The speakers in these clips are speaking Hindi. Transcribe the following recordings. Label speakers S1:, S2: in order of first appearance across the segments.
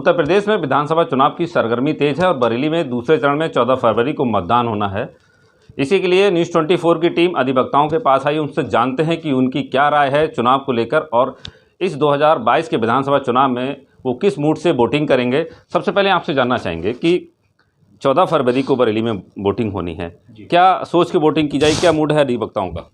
S1: उत्तर प्रदेश में विधानसभा चुनाव की सरगर्मी तेज है और बरेली में दूसरे चरण में 14 फरवरी को मतदान होना है। इसी के लिए न्यूज़ 24 की टीम अधिवक्ताओं के पास आई, उनसे जानते हैं कि उनकी क्या राय है चुनाव को लेकर और इस 2022 के विधानसभा चुनाव में वो किस मूड से वोटिंग करेंगे। सबसे पहले आपसे जानना चाहेंगे कि 14 फरवरी को बरेली में वोटिंग होनी है, क्या सोच के वोटिंग की जाए, क्या मूड है अधिवक्ताओं का?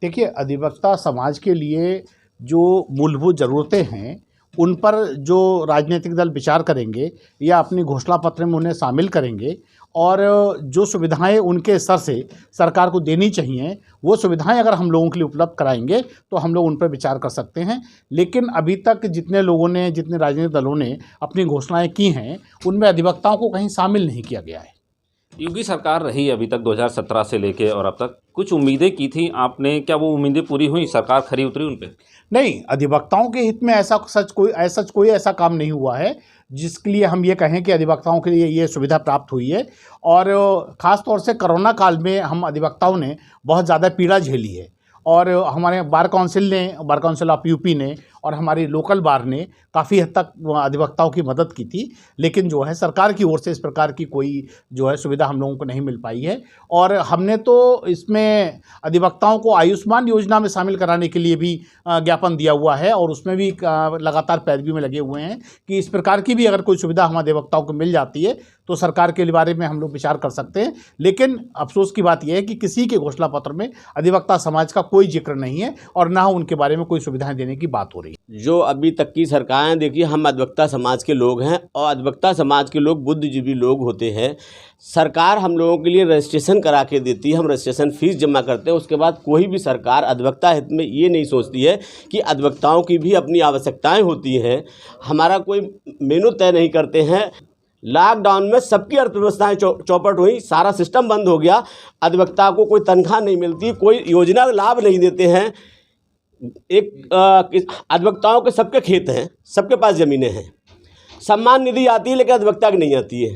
S2: देखिए, अधिवक्ता समाज के लिए जो मूलभूत ज़रूरतें हैं उन पर जो राजनीतिक दल विचार करेंगे या अपनी घोषणा पत्र में उन्हें शामिल करेंगे और जो सुविधाएं उनके स्तर से सरकार को देनी चाहिए वो सुविधाएं अगर हम लोगों के लिए उपलब्ध कराएंगे तो हम लोग उन पर विचार कर सकते हैं। लेकिन अभी तक जितने राजनीतिक दलों ने अपनी घोषणाएं की हैं उनमें अधिवक्ताओं को कहीं शामिल नहीं किया गया है।
S1: योगी सरकार रही अभी तक 2017 से लेके और अब तक कुछ उम्मीदें की थी आपने, क्या वो उम्मीदें पूरी हुई? सरकार खरी उतरी उन पे? नहीं,
S2: अधिवक्ताओं के हित में कोई ऐसा काम नहीं हुआ है जिसके लिए हम ये कहें कि अधिवक्ताओं के लिए ये सुविधा प्राप्त हुई है। और ख़ास तौर से कोरोना काल में हम अधिवक्ताओं ने बहुत ज़्यादा पीड़ा झेली है और हमारे बार काउंसिल ऑफ यूपी ने और हमारी लोकल बार ने काफ़ी हद तक अधिवक्ताओं की मदद की थी। लेकिन जो है सरकार की ओर से इस प्रकार की कोई जो है सुविधा हम लोगों को नहीं मिल पाई है। और हमने तो इसमें अधिवक्ताओं को आयुष्मान योजना में शामिल कराने के लिए भी ज्ञापन दिया हुआ है और उसमें भी लगातार पैरवी में लगे हुए हैं कि इस प्रकार की भी अगर कोई सुविधा हम अधिवक्ताओं को मिल जाती है तो सरकार के बारे में हम लोग विचार कर सकते हैं। लेकिन अफसोस की बात यह है कि किसी के घोषणा पत्र में अधिवक्ता समाज का कोई जिक्र नहीं है और ना उनके बारे में कोई सुविधाएं देने की बात हो रही है।
S3: जो अभी तक की सरकारें देखिए, हम अधिवक्ता समाज के लोग हैं और अधिवक्ता समाज के लोग बुद्धिजीवी लोग होते हैं। सरकार हम लोगों के लिए रजिस्ट्रेशन करा के देती है, हम रजिस्ट्रेशन फीस जमा करते हैं। उसके बाद कोई भी सरकार अधिवक्ता हित में ये नहीं सोचती है कि अधिवक्ताओं की भी अपनी आवश्यकताएं होती हैं। हमारा कोई मेनू तय नहीं करते हैं। लॉकडाउन में सबकी अर्थव्यवस्थाएं चौपट हुई, सारा सिस्टम बंद हो गया, अधिवक्ता को कोई तनख्वाह नहीं मिलती, कोई योजना लाभ नहीं देते हैं। अधिवक्ताओं के सबके खेत हैं, सबके पास ज़मीनें हैं, सम्मान निधि आती है लेकिन अधिवक्ता की नहीं आती है।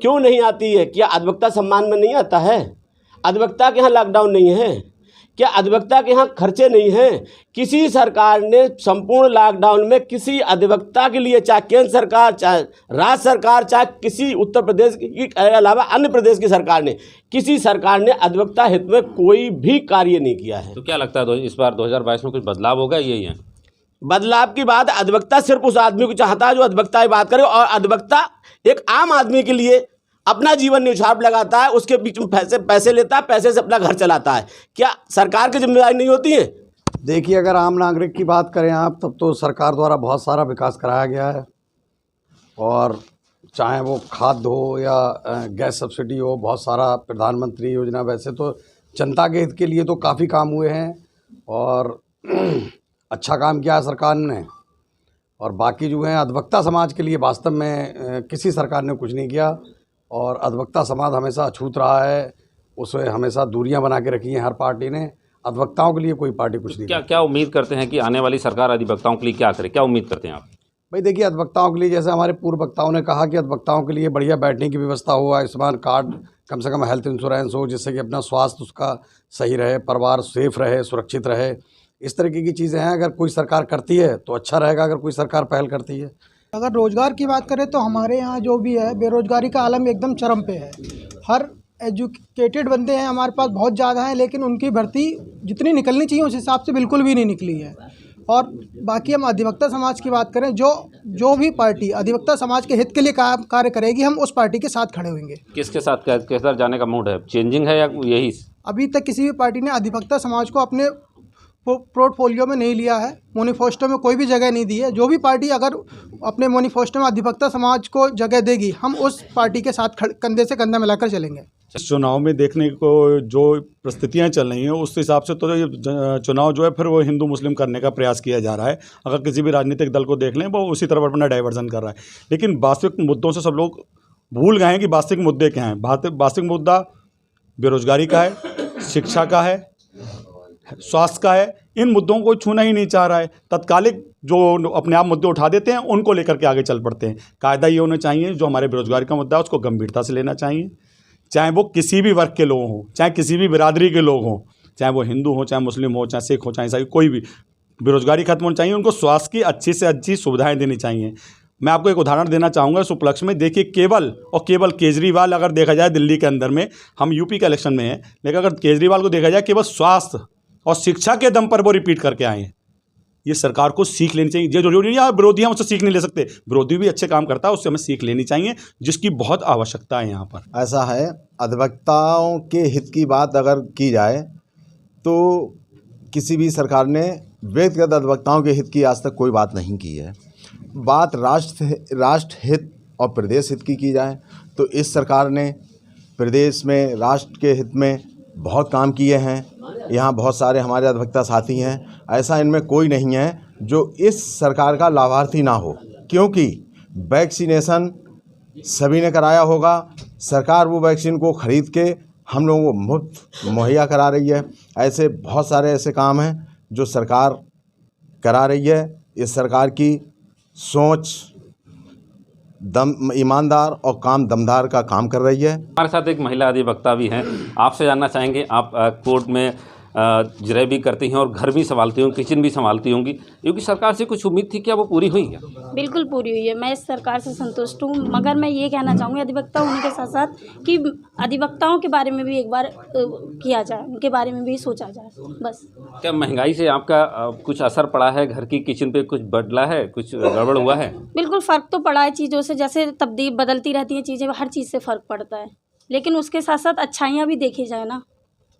S3: क्यों नहीं आती है? क्या अधिवक्ता सम्मान में नहीं आता है? अधिवक्ता के यहाँ लॉकडाउन नहीं है? क्या अधिवक्ता के यहाँ खर्चे नहीं हैं? किसी सरकार ने संपूर्ण लॉकडाउन में किसी अधिवक्ता के लिए, चाहे केंद्र सरकार, चाहे राज्य सरकार, चाहे किसी उत्तर प्रदेश के अलावा अन्य प्रदेश की सरकार ने, किसी सरकार ने अधिवक्ता हित में कोई भी कार्य नहीं किया है।
S1: तो क्या लगता है इस बार 2022 में कुछ बदलाव होगा? यही है
S3: बदलाव की बात। अधिवक्ता सिर्फ उस आदमी को चाहता है जो अधिवक्ता की बात करे और अधिवक्ता एक आम आदमी के लिए अपना जीवन न्यौछावर लगाता है, उसके बीच में पैसे लेता है, पैसे से अपना घर चलाता है। क्या सरकार की जिम्मेदारी नहीं होती है?
S4: देखिए, अगर आम नागरिक की बात करें आप, तब तो सरकार द्वारा बहुत सारा विकास कराया गया है और चाहे वो खाद्य हो या गैस सब्सिडी हो, बहुत सारा प्रधानमंत्री योजना, वैसे तो जनता के हित के लिए तो काफ़ी काम हुए हैं और अच्छा काम किया है सरकार ने। और बाकी जो है अधिवक्ता समाज के लिए वास्तव में किसी सरकार ने कुछ नहीं किया और अधिवक्ता समाज हमेशा अछूत रहा है, उसे हमेशा दूरियां बना के रखी हैं हर पार्टी ने। अधिवक्ताओं के लिए कोई पार्टी कुछ नहीं।
S1: क्या उम्मीद करते हैं कि आने वाली सरकार अधिवक्ताओं के लिए क्या करे? क्या उम्मीद करते हैं आप?
S4: भाई देखिए, अधिवक्ताओं के लिए जैसे हमारे पूर्व वक्ताओं ने कहा कि अधिवक्ताओं के लिए बढ़िया बैठने की व्यवस्था हो, आयुष्मान कार्ड, कम से कम हेल्थ इंश्योरेंस हो जिससे कि अपना स्वास्थ्य उसका सही रहे, परिवार सेफ रहे, सुरक्षित रहे। इस तरीके की चीज़ें हैं। अगर कोई सरकार करती है तो अच्छा रहेगा, अगर कोई सरकार पहल करती है।
S5: अगर रोज़गार की बात करें तो हमारे यहाँ जो भी है बेरोज़गारी का आलम एकदम चरम पे है। हर एजुकेटेड बंदे हैं हमारे पास, बहुत ज़्यादा हैं, लेकिन उनकी भर्ती जितनी निकलनी चाहिए उस हिसाब से बिल्कुल भी नहीं निकली है। और बाकी हम अधिवक्ता समाज की बात करें, जो भी पार्टी अधिवक्ता समाज के हित के लिए कार्य करेगी, हम उस पार्टी के साथ खड़े होंगे।
S1: किसके साथ, किधर जाने का मूड है? चेंजिंग है या यही?
S5: अभी तक किसी भी पार्टी ने अधिवक्ता समाज को अपने पोर्टफोलियो में नहीं लिया है, मैनिफेस्टो में कोई भी जगह नहीं दी है। जो भी पार्टी अगर अपने मैनिफेस्टो में अधिवक्ता समाज को जगह देगी, हम उस पार्टी के साथ कंधे से कंधा मिलाकर चलेंगे।
S6: इस चुनाव में देखने को जो परिस्थितियाँ चल रही हैं उस हिसाब से तो ये चुनाव जो है फिर वो हिंदू मुस्लिम करने का प्रयास किया जा रहा है। अगर किसी भी राजनीतिक दल को देख लें वो उसी तरफ अपना डाइवर्जन कर रहा है, लेकिन वास्तविक मुद्दों से सब लोग भूल गए हैं कि वास्तविक मुद्दे क्या हैं। वास्तविक मुद्दा बेरोजगारी का है, शिक्षा का है, स्वास्थ्य का है। इन मुद्दों को छूना ही नहीं चाह रहा है। तत्कालिक जो अपने आप मुद्दे उठा देते हैं उनको लेकर के आगे चल पड़ते हैं। कायदा ये होना चाहिए, जो हमारे बेरोजगारी का मुद्दा है उसको गंभीरता से लेना चाहिए, चाहे वो किसी भी वर्ग के लोग हों, चाहे किसी भी बिरादरी के लोग हों, चाहे वो हिंदू हो, चाहे मुस्लिम हो, चाहे सिख हो, चाहे ईसाई, कोई भी। बेरोजगारी खत्म होनी चाहिए, उनको स्वास्थ्य की अच्छी से अच्छी सुविधाएं देनी चाहिए। मैं आपको एक उदाहरण देना चाहूँगा इस उपलक्ष्य में। देखिए केवल केजरीवाल, अगर देखा जाए दिल्ली के अंदर में, हम यूपी के इलेक्शन में हैं, लेकिन अगर केजरीवाल को देखा जाए केवल स्वास्थ्य और शिक्षा के दम पर वो रिपीट करके आए हैं। ये सरकार को सीख लेनी चाहिए। जो विरोधी हैं उससे सीख नहीं ले सकते, विरोधी भी अच्छे काम करता है, उससे हमें सीख लेनी चाहिए, जिसकी बहुत आवश्यकता है यहाँ पर।
S7: ऐसा है, अधिवक्ताओं के हित की बात अगर की जाए तो किसी भी सरकार ने व्यक्तिगत अधिवक्ताओं के हित की आज तक कोई बात नहीं की है। बात राष्ट्र हित और प्रदेश हित की जाए तो इस सरकार ने प्रदेश में राष्ट्र के हित में बहुत काम किए हैं। यहाँ बहुत सारे हमारे अधिवक्ता साथी हैं, ऐसा इनमें कोई नहीं है जो इस सरकार का लाभार्थी ना हो, क्योंकि वैक्सीनेशन सभी ने कराया होगा। सरकार वो वैक्सीन को ख़रीद के हम लोगों को मुफ्त मुहैया करा रही है। ऐसे बहुत सारे ऐसे काम हैं जो सरकार करा रही है। इस सरकार की सोच ईमानदार और काम दमदार का काम कर रही है।
S1: हमारे साथ एक महिला अधिवक्ता भी हैं, आपसे जानना चाहेंगे, आप कोर्ट में जिरह भी करती हैं और घर भी संभालती होंगी, किचन भी संभालती होंगी, क्योंकि सरकार से कुछ उम्मीद थी, क्या वो पूरी हुई है?
S8: बिल्कुल पूरी हुई है। मैं इस सरकार से संतुष्ट हूँ, मगर मैं ये कहना चाहूँगी अधिवक्ता होने के साथ साथ कि अधिवक्ताओं के बारे में भी एक बार किया जाए, उनके बारे में भी सोचा जाए। बस। क्या
S1: महंगाई से आपका कुछ असर पड़ा है? घर की किचन पे कुछ बदला है, कुछ गड़बड़ हुआ है?
S8: बिल्कुल फ़र्क तो पड़ा है चीज़ों से, जैसे तब्दील बदलती रहती हैं चीज़ें, हर चीज़ से फ़र्क पड़ता है, लेकिन उसके साथ साथ अच्छाइयाँ भी देखी जाए ना।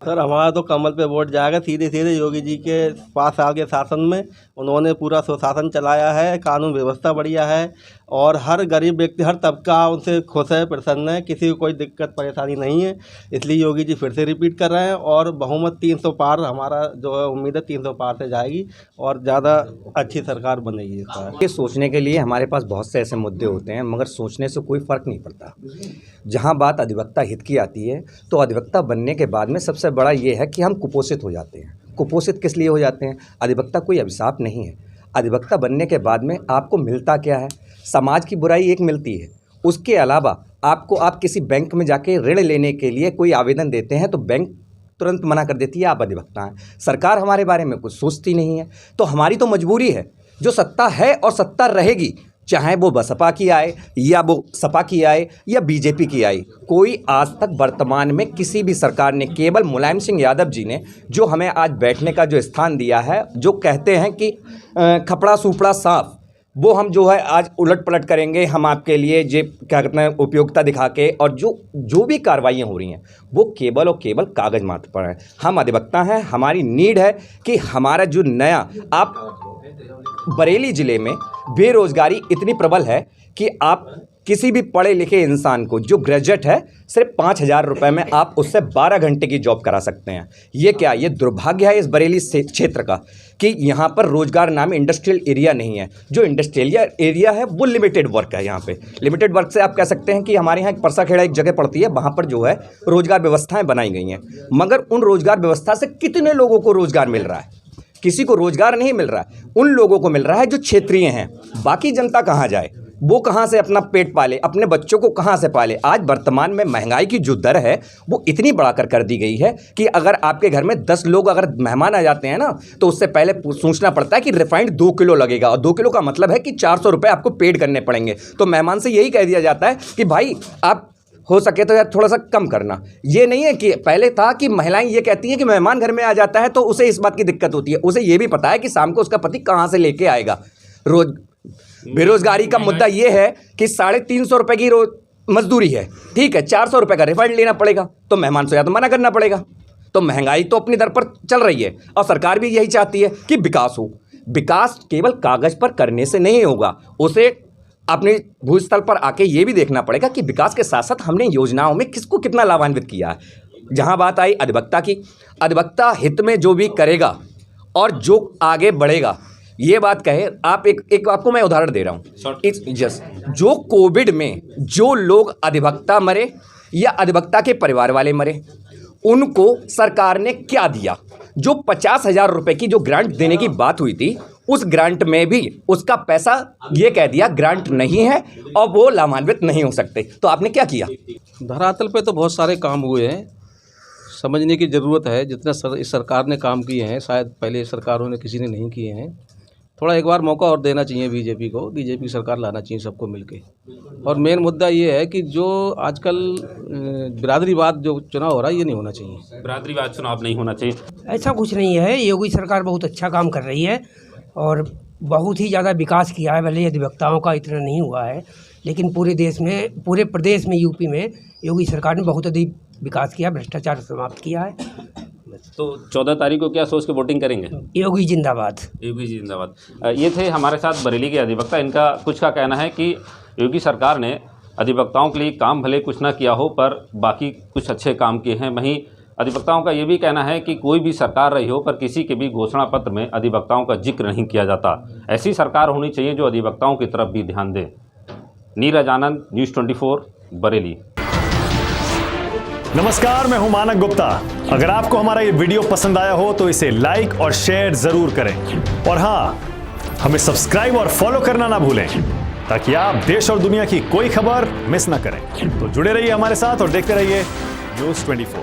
S9: सर हमारा तो कमल पे वोट जाएगा सीधे सीधे। योगी जी के 5 साल के शासन में उन्होंने पूरा सुशासन चलाया है, कानून व्यवस्था बढ़िया है और हर गरीब व्यक्ति, हर तबका उनसे खुश है, प्रसन्न है, किसी को कोई दिक्कत परेशानी नहीं है। इसलिए योगी जी फिर से रिपीट कर रहे हैं और बहुमत 300 पार, हमारा जो है उम्मीद है 300 पार से जाएगी और ज़्यादा अच्छी सरकार बनेगी।
S10: ये सोचने के लिए हमारे पास बहुत से ऐसे मुद्दे होते हैं, मगर सोचने से कोई फ़र्क नहीं पड़ता। जहाँ बात अधिवक्ता हित की आती है तो अधिवक्ता बनने के बाद में सबसे बड़ा ये है कि हम कुपोषित हो जाते हैं। कुपोषित किस लिए हो जाते हैं? अधिवक्ता कोई अभिशाप नहीं है। अधिवक्ता बनने के बाद में आपको मिलता क्या है? समाज की बुराई एक मिलती है, उसके अलावा आपको, आप किसी बैंक में जाके ऋण लेने के लिए कोई आवेदन देते हैं तो बैंक तुरंत मना कर देती है आप अधिवक्ता हैं। सरकार हमारे बारे में कुछ सोचती नहीं है, तो हमारी तो मजबूरी है। जो सत्ता है और सत्ता रहेगी, चाहे वो बसपा की आए या वो सपा की आए या बीजेपी की आए, कोई आज तक वर्तमान में किसी भी सरकार ने, केवल मुलायम सिंह यादव जी ने जो हमें आज बैठने का जो स्थान दिया है, जो कहते हैं कि खपड़ा सुपड़ा साफ, वो हम जो है आज उलट पलट करेंगे, हम आपके लिए जे क्या कहते हैं उपयोगिता दिखा के, और जो भी कार्रवाइयाँ हो रही हैं वो केवल और केवल कागज़ मात्र पर है। हम अधिवक्ता हैं, हमारी नीड है कि हमारा जो नया, आप बरेली ज़िले में बेरोज़गारी इतनी प्रबल है कि आप किसी भी पढ़े लिखे इंसान को जो ग्रेजुएट है, सिर्फ 5,000 रुपये में आप उससे 12 घंटे की जॉब करा सकते हैं। ये क्या, ये दुर्भाग्य है इस बरेली क्षेत्र का कि यहाँ पर रोज़गार नाम इंडस्ट्रियल एरिया नहीं है। जो इंडस्ट्रियल एरिया है वो लिमिटेड वर्क है। यहाँ पे लिमिटेड वर्क से आप कह सकते हैं कि हमारे यहाँ परसाखेड़ा एक जगह पड़ती है, वहाँ पर जो है रोज़गार व्यवस्थाएँ बनाई गई हैं, मगर उन रोज़गार व्यवस्था से कितने लोगों को रोज़गार मिल रहा है? किसी को रोज़गार नहीं मिल रहा है। उन लोगों को मिल रहा है जो क्षेत्रीय हैं। बाकी जनता कहाँ जाए? वो कहाँ से अपना पेट पाले, अपने बच्चों को कहाँ से पाले? आज वर्तमान में महंगाई की जो दर है वो इतनी बढ़ाकर कर दी गई है कि अगर आपके घर में 10 लोग अगर मेहमान आ जाते हैं ना, तो उससे पहले सोचना पड़ता है कि रिफाइंड 2 किलो लगेगा, और 2 किलो का मतलब है कि 400 रुपये आपको पेड करने पड़ेंगे। तो मेहमान से यही कह दिया जाता है कि भाई आप हो सके तो यार थोड़ा सा कम करना। ये नहीं है कि पहले था कि महिलाएं ये कहती हैं कि मेहमान घर में आ जाता है तो उसे इस बात की दिक्कत होती है, उसे ये भी पता है कि शाम को उसका पति कहाँ से लेके आएगा। रोज बेरोजगारी का मुद्दा ये है कि 350 रुपये की रोज मजदूरी है, ठीक है, 400 रुपये का रिफंड लेना पड़ेगा, तो मेहमान से या तो मना करना पड़ेगा। तो महंगाई तो अपनी दर पर चल रही है और सरकार भी यही चाहती है कि विकास हो। विकास केवल कागज़ पर करने से नहीं होगा, उसे अपने भूस्थल पर आके ये भी देखना पड़ेगा कि विकास के साथ साथ हमने योजनाओं में किसको कितना लाभान्वित किया है। जहाँ बात आई अधिवक्ता की, अधिवक्ता हित में जो भी करेगा और जो आगे बढ़ेगा, ये बात कहे आप, एक आपको मैं उदाहरण दे रहा हूँ। जो कोविड में जो लोग अधिवक्ता मरे या अधिवक्ता के परिवार वाले मरे, उनको सरकार ने क्या दिया? जो 50,000 रुपये की जो ग्रांट देने की बात हुई थी, उस ग्रांट में भी उसका पैसा ये कह दिया ग्रांट नहीं है और वो लाभान्वित नहीं हो सकते। तो आपने क्या किया?
S9: धरातल पे तो बहुत सारे काम हुए हैं, समझने की ज़रूरत है। जितना इस सरकार ने काम किए हैं शायद पहले सरकारों ने किसी ने नहीं किए हैं। थोड़ा एक बार मौका और देना चाहिए बीजेपी को, बीजेपी सरकार लाना चाहिए सबको मिलके। और मेन मुद्दा ये है कि जो आजकल बिरादरीवाद जो चुनाव हो रहा है ये नहीं होना चाहिए।
S1: बिरादरीवाद चुनाव नहीं होना चाहिए,
S11: ऐसा कुछ नहीं है। योगी सरकार बहुत अच्छा काम कर रही है और बहुत ही ज़्यादा विकास किया है। भले अधिवक्ताओं का इतना नहीं हुआ है, लेकिन पूरे देश में, पूरे प्रदेश में, यूपी में योगी सरकार ने बहुत अधिक विकास किया, भ्रष्टाचार समाप्त किया है।
S1: तो 14 तारीख को क्या सोच के वोटिंग करेंगे?
S11: योगी जिंदाबाद।
S1: योगी जिंदाबाद। ये थे हमारे साथ बरेली के अधिवक्ता। इनका कुछ का कहना है कि योगी सरकार ने अधिवक्ताओं के लिए काम भले कुछ ना किया हो, पर बाकी कुछ अच्छे काम किए हैं। वहीं अधिवक्ताओं का ये भी कहना है कि कोई भी सरकार रही हो, पर किसी के भी घोषणा पत्र में अधिवक्ताओं का जिक्र नहीं किया जाता। ऐसी सरकार होनी चाहिए जो अधिवक्ताओं की तरफ भी ध्यान दे। नीरज आनंद, न्यूज़ 24, बरेली।
S12: नमस्कार, मैं हूं मानक गुप्ता। अगर आपको हमारा ये वीडियो पसंद आया हो तो इसे लाइक और शेयर जरूर करें, और हाँ, हमें सब्सक्राइब और फॉलो करना ना भूलें, ताकि आप देश और दुनिया की कोई खबर मिस ना करें। तो जुड़े रहिए हमारे साथ और देखते रहिए न्यूज़ 24।